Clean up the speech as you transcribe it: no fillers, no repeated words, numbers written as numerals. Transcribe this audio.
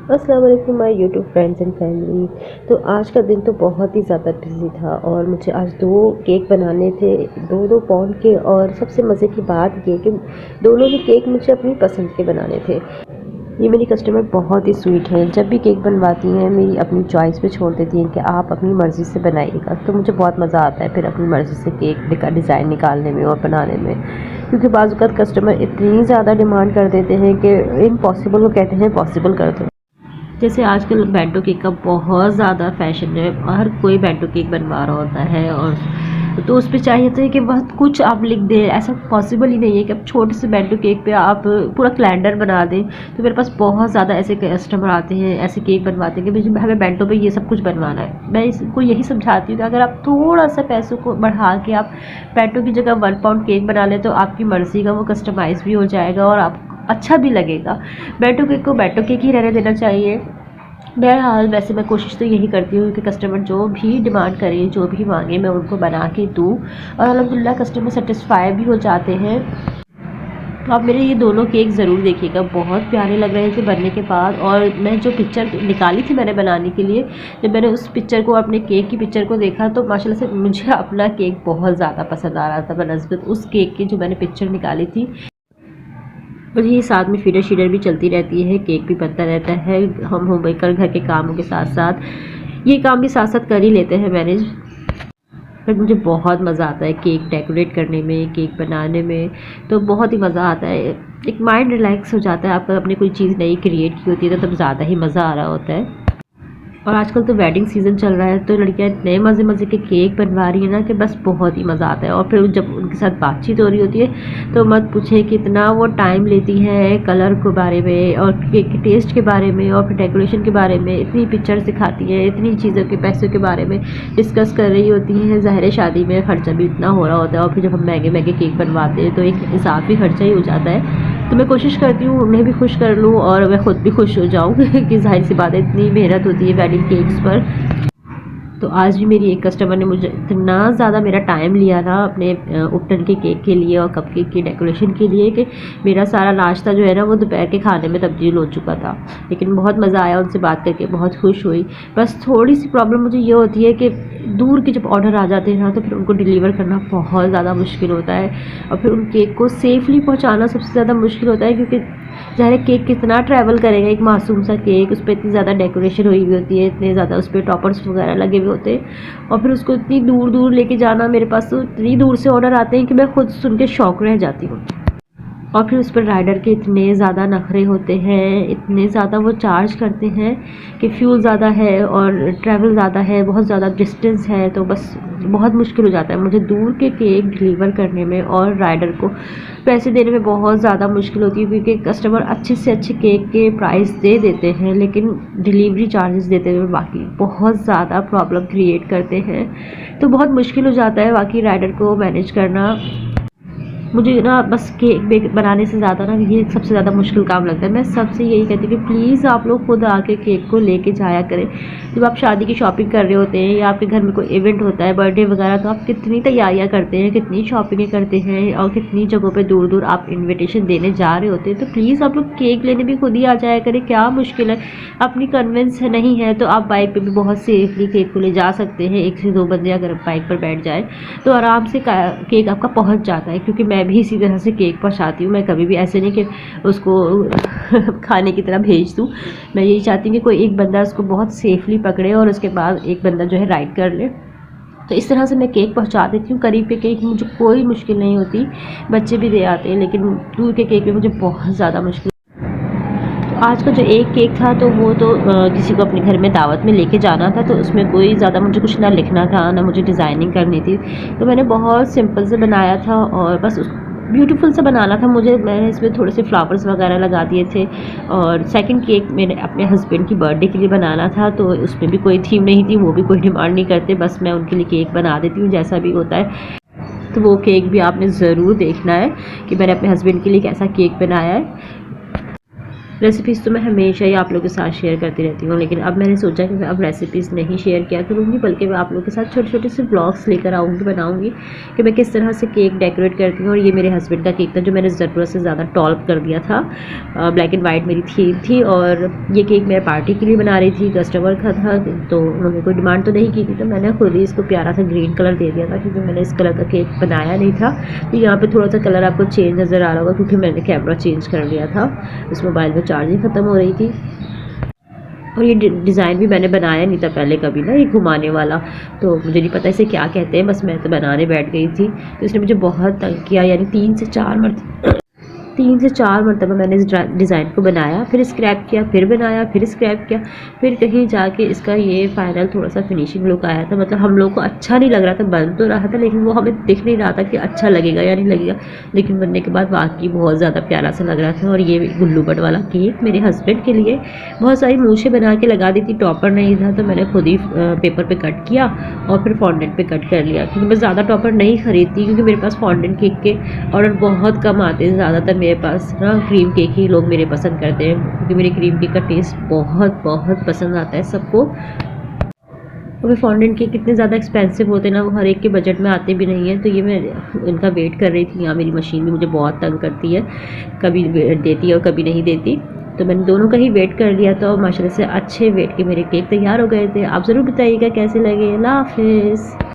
अस्सलाम वालेकुम my YouTube friends and family. तो आज का दिन तो बहुत ही ज़्यादा बिजी था और मुझे आज 2 केक बनाने थे, 2-2 पाउंड के। और सबसे मज़े की बात ये कि दोनों ही केक मुझे अपनी पसंद के बनाने थे। ये मेरी कस्टमर बहुत ही स्वीट है, जब भी केक बनवाती हैं मेरी अपनी चॉइस पे छोड़ देती हैं कि आप अपनी मर्ज़ी से बनाइएगा। तो मुझे बहुत मज़ा आता है फिर अपनी मर्ज़ी से केक का डिज़ाइन निकालने में और बनाने में, क्योंकि बाज़ वक़्त कस्टमर इतनी ज़्यादा डिमांड कर देते हैं कि इम्पॉसिबल को कहते हैं पॉसिबल कर दो। जैसे आजकल बेंटो केक का बहुत ज़्यादा फ़ैशन है, हर कोई बेंटो केक बनवा रहा होता है। और तो उस पे चाहिए था कि बहुत कुछ आप लिख दें, ऐसा पॉसिबल ही नहीं है कि अब छोटे से बेंटो केक पे आप पूरा कैलेंडर बना दें। तो मेरे पास बहुत ज़्यादा ऐसे कस्टमर आते हैं, ऐसे केक बनवाते हैं कि मुझे हमें बेंटो पे ये सब कुछ बनवाना है। मैं इसको यही समझाती हूँ कि अगर आप थोड़ा सा पैसों को बढ़ा के आप बेंटो की जगह 1 पाउंड केक बना लें तो आपकी मर्ज़ी का वो कस्टमाइज़ भी हो जाएगा और आप अच्छा भी लगेगा। बेंटो केक को बेंटो केक ही रहने देना चाहिए। बहरहाल वैसे मैं कोशिश तो यही करती हूँ कि कस्टमर जो भी डिमांड करे, जो भी मांगे, मैं उनको बना के दूँ और अल्हम्दुलिल्लाह कस्टमर सेटिस्फाई भी हो जाते हैं। तो आप मेरे ये दोनों केक ज़रूर देखिएगा, बहुत प्यारे लग रहे थे बनने के बाद। और मैं जो पिक्चर निकाली थी मैंने बनाने के लिए, जब मैंने उस पिक्चर को, अपने केक की पिक्चर को देखा तो माशाल्लाह से मुझे अपना केक बहुत ज़्यादा पसंद आ रहा था बनस्बत उस केक की जो मैंने पिक्चर निकाली थी। और ये साथ में फीडर शीडर भी चलती रहती है, केक भी बनता रहता है। हम होम मेकर घर के कामों के साथ साथ ये काम भी साथ साथ कर ही लेते हैं मैनेज। बट मुझे बहुत मज़ा आता है केक डेकोरेट करने में, केक बनाने में। तो बहुत ही मज़ा आता है, एक माइंड रिलैक्स हो जाता है आपका। अपनी कोई चीज़ नई क्रिएट की होती है तो तब ज़्यादा ही मज़ा आ रहा होता है। और आजकल तो वेडिंग सीज़न चल रहा है तो लड़कियां इतने मज़े मज़े के केक बनवा रही हैं ना कि बस बहुत ही मज़ा आता है। और फिर जब उनके साथ बातचीत हो रही होती है तो मत पूछें कितना वो टाइम लेती है कलर के बारे में और केक के टेस्ट के बारे में और फिर डेकोरेशन के बारे में। इतनी पिक्चर्स दिखाती है, इतनी चीज़ों के पैसों के बारे में डिस्कस कर रही होती हैं। ज़ाहिर है शादी में ख़र्चा भी इतना हो रहा होता है और फिर जब हम महंगे महंगे केक बनवाते हैं तो एक इजाफी खर्चा ही हो जाता है। तो मैं कोशिश करती हूँ उन्हें भी खुश कर लूँ और मैं ख़ुद भी खुश हो जाऊँ कि ज़ाहिर सी बात है इतनी मेहनत होती है वेडिंग केक्स पर। तो आज भी मेरी एक कस्टमर ने मुझे इतना ज़्यादा मेरा टाइम लिया ना अपने उपटन के केक के लिए और कपकेक की डेकोरेशन के लिए कि मेरा सारा नाश्ता जो है ना वो दोपहर के खाने में तब्दील हो चुका था। लेकिन बहुत मज़ा आया उनसे बात करके, बहुत खुश हुई। बस थोड़ी सी प्रॉब्लम मुझे ये होती है कि दूर के जब ऑर्डर आ जाते हैं ना तो फिर उनको डिलीवर करना बहुत ज़्यादा मुश्किल होता है। और फिर उन केक को सेफ़ली पहुँचाना सबसे ज़्यादा मुश्किल होता है, क्योंकि ज़ाहिर है केक कितना ट्रैवल करेगा। एक मासूम सा केक, उस पर इतनी ज़्यादा डेकोरेशन हुई हुई होती है, इतने ज़्यादा उस पर टॉपर्स वगैरह लगे हुए होते हैं और फिर उसको इतनी दूर दूर लेके जाना। मेरे पास तो इतनी दूर से ऑर्डर आते हैं कि मैं खुद सुन के शौक रह जाती हूँ। और फिर उस पर राइडर के इतने ज़्यादा नखरे होते हैं, इतने ज़्यादा वो चार्ज करते हैं कि फ्यूल ज़्यादा है और ट्रैवल ज़्यादा है, बहुत ज़्यादा डिस्टेंस है। तो बस बहुत मुश्किल हो जाता है मुझे दूर के केक डिलीवर करने में और राइडर को पैसे देने में बहुत ज़्यादा मुश्किल होती है, क्योंकि कस्टमर अच्छे से अच्छे केक के प्राइस दे देते हैं लेकिन डिलीवरी चार्जेस देते हुए बाकी बहुत ज़्यादा प्रॉब्लम क्रिएट करते हैं। तो बहुत मुश्किल हो जाता है बाकी राइडर को मैनेज करना। मुझे ना बस केक बेक बनाने से ज़्यादा ना ये सबसे ज़्यादा मुश्किल काम लगता है। मैं सबसे यही कहती हूँ कि प्लीज़ आप लोग खुद आके केक को लेके जाया करें। जब आप शादी की शॉपिंग कर रहे होते हैं या आपके घर में कोई इवेंट होता है, बर्थडे वगैरह, तो आप कितनी तैयारियाँ करते हैं, कितनी शॉपिंगें करते हैं और कितनी जगहों पे दूर दूर आप इन्विटेशन देने जा रहे होते हैं। तो प्लीज़ आप लोग केक लेने भी खुद ही आ जाया करें, क्या मुश्किल है। अपनी कन्वेंस नहीं है तो आप बाइक पर भी बहुत सेफली केक को ले जा सकते हैं। 1 से 2 बंदे अगर बाइक पर बैठ जाए तो आराम से केक आपका पहुँच जाता है, क्योंकि मैं भी इसी तरह से केक पहुंचाती हूँ। मैं कभी भी ऐसे नहीं कि उसको खाने की तरह भेज दूँ। मैं यही चाहती हूँ कि कोई एक बंदा उसको बहुत सेफली पकड़े और उसके बाद एक बंदा जो है राइड कर ले। तो इस तरह से मैं केक पहुंचा देती हूँ। करीब के केक मुझे कोई मुश्किल नहीं होती, बच्चे भी दे आते हैं, लेकिन दूर के केक में मुझे बहुत ज़्यादा मुश्किल। तो आज का जो एक केक था तो वो तो किसी को अपने घर में दावत में लेके जाना था, तो उसमें कोई ज़्यादा मुझे कुछ ना लिखना था ना मुझे डिज़ाइनिंग करनी थी। तो मैंने बहुत सिंपल से बनाया था और बस ब्यूटीफुल सा बनाना था मुझे। मैंने इसमें थोड़े से फ्लावर्स वगैरह लगा दिए थे। और सेकंड केक मैंने अपने हस्बैंड की बर्थडे के लिए बनाना था, तो उसमें भी कोई थीम नहीं थी, वो भी कोई डिमांड नहीं करते, बस मैं उनके लिए केक बना देती हूँ जैसा भी होता है। तो वो केक भी आपने ज़रूर देखना है कि मैंने अपने हस्बैंड के लिए कैसा केक बनाया है। रेसिपीज़ तो मैं हमेशा ही आप लोगों के साथ शेयर करती रहती हूँ, लेकिन अब मैंने सोचा कि मैं अब रेसिपीज़ नहीं शेयर किया करूँगी, बल्कि मैं आप लोगों के साथ छोटे-छोटे से व्लॉग्स लेकर आऊँगी, बनाऊँगी कि मैं किस तरह से केक डेकोरेट करती हूँ। और ये मेरे हस्बैंड का केक था जो मैंने ज़रूरत से ज़्यादा टॉल कर दिया था। ब्लैक एंड वाइट मेरी थीम थी और ये केक मैं पार्टी के लिए बना रही थी, कस्टमर का था, तो उन्होंने कोई डिमांड तो नहीं की थी, तो मैंने खुद ही इसको प्यारा सा ग्रीन कलर दे दिया था, क्योंकि मैंने इस कलर का केक बनाया नहीं था। तो यहाँ पे थोड़ा सा कलर आपको चेंज नज़र आ रहा होगा, क्योंकि मैंने कैमरा चेंज कर लिया था, इस मोबाइल में चार्जिंग ख़त्म हो रही थी। और ये डिज़ाइन भी मैंने बनाया नहीं था पहले कभी ना, ये घुमाने वाला, तो मुझे नहीं पता इसे क्या कहते हैं, बस मैं तो बनाने बैठ गई थी, तो इसने मुझे बहुत तंग किया। यानी 3 से 4 मरतबा मैंने इस डिज़ाइन को बनाया, फिर स्क्रैप किया, फिर बनाया, फिर स्क्रैप किया, फिर कहीं जाके इसका ये फाइनल थोड़ा सा फिनिशिंग लुक आया था। मतलब हम लोग को अच्छा नहीं लग रहा था, बन तो रहा था लेकिन वो हमें दिख नहीं रहा था कि अच्छा लगेगा या नहीं लगेगा, लेकिन बनने के बाद वाकई बहुत ज़्यादा प्यारा सा लग रहा था। और ये गुल्लू बट वाला केक मेरे हस्बैंड के लिए बहुत सारी मूछें बना के लगा दी थी, टॉपर नहीं था, तो मैंने खुद ही पेपर पे कट किया और फिर फॉन्डेंट पे कट कर लिया, क्योंकि मैं ज़्यादा टॉपर नहीं खरीदती, क्योंकि मेरे पास फॉन्डेंट केक के ऑर्डर बहुत कम आते हैं। ज़्यादातर मेरे पास ना क्रीम केक ही लोग मेरे पसंद करते हैं, क्योंकि मेरे क्रीम केक का टेस्ट बहुत बहुत पसंद आता है सबको। और फॉन्डेंट केक कितने ज़्यादा एक्सपेंसिव होते हैं ना, वो हर एक के बजट में आते भी नहीं हैं। तो ये मैं इनका वेट कर रही थी, यहाँ मेरी मशीन भी मुझे बहुत तंग करती है, कभी देती है और कभी नहीं देती, तो मैंने दोनों का ही वेट कर लिया था और माशाल्लाह से अच्छे वेट के मेरे केक तैयार हो गए थे। आप ज़रूर बताइएगा कैसे लगे। अल्लाह हाफ़िज़।